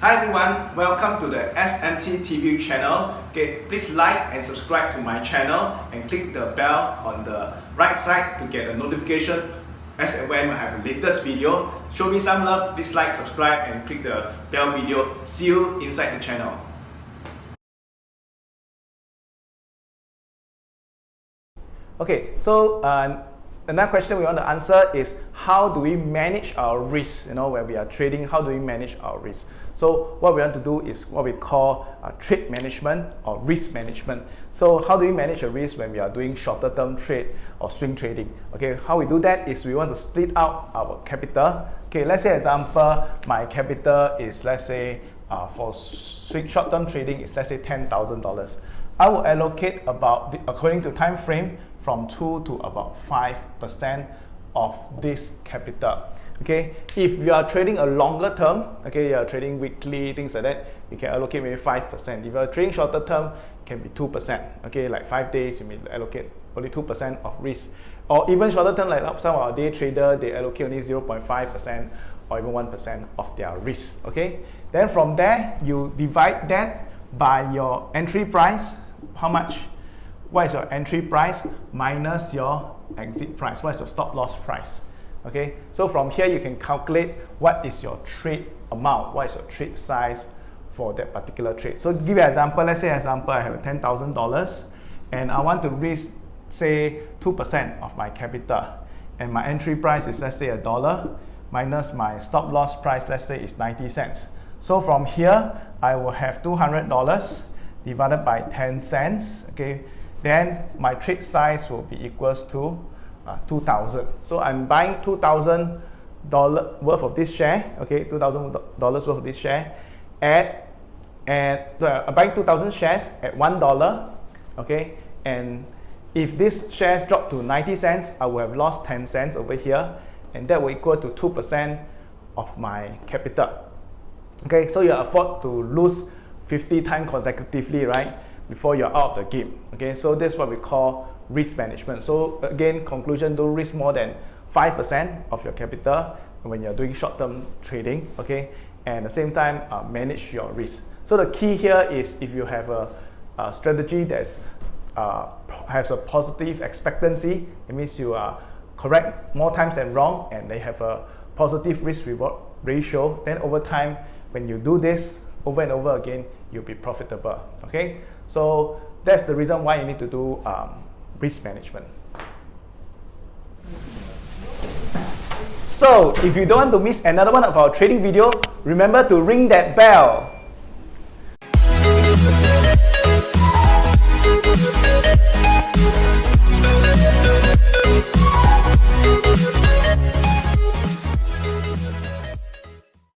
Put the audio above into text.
Hi everyone, welcome to the SMT TV channel. Okay, please like and subscribe to my channel and click the bell on the right side to get a notification as and when I have the latest video. Show me some love, please like, subscribe and click the bell video. See you inside the channel. Okay, so another question we want to answer is how do we manage our risk? When we are trading, how do we manage our risk? So what we want to do is what we call trade management or risk management. So how do we manage a risk when we are doing shorter term trade or swing trading? Okay, how we do that is we want to split out our capital. Okay, let's say example, my capital is, let's say for short term trading is, let's say $10,000. I will allocate about, according to time frame, from 2 to about 5% of this capital. Okay, if you are trading a longer term, okay, you are trading weekly, things like that, you can allocate maybe 5%. If you are trading shorter term, it can be 2%. Okay, like 5 days, you may allocate only 2% of risk. Or even shorter term, like some of our day trader, they allocate only 0.5% or even 1% of their risk. Okay, then from there, you divide that by your entry price. How much? What is your entry price minus your exit price? What is your stop loss price? Okay, so from here you can calculate what is your trade amount, what is your trade size for that particular trade. So give you an example, let's say example I have $10,000 and I want to risk say 2% of my capital and my entry price is, let's say, $1 minus my stop loss price, let's say, is 90 cents. So from here I will have $200 divided by 10 cents. Okay, then my trade size will be equals to 2,000. So I'm buying $2,000 worth of this share. Okay, $2,000 worth of this share I'm buying 2,000 shares at $1. Okay, and if this shares drop to 90 cents, I will have lost 10 cents over here, and that will equal to 2% of my capital. Okay, so you afford to lose 50 times consecutively, right, before you're out of the game. Okay, so that's what we call risk management. So again, conclusion, don't risk more than 5% of your capital when you're doing short-term trading. Okay, and at the same time manage your risk. So the key here is if you have a strategy that has a positive expectancy, it means you are correct more times than wrong, and they have a positive risk-reward ratio, then over time, when you do this over and over again, you'll be profitable. Okay, so that's the reason why you need to do risk management. So if you don't want to miss another one of our trading video, remember to ring that bell.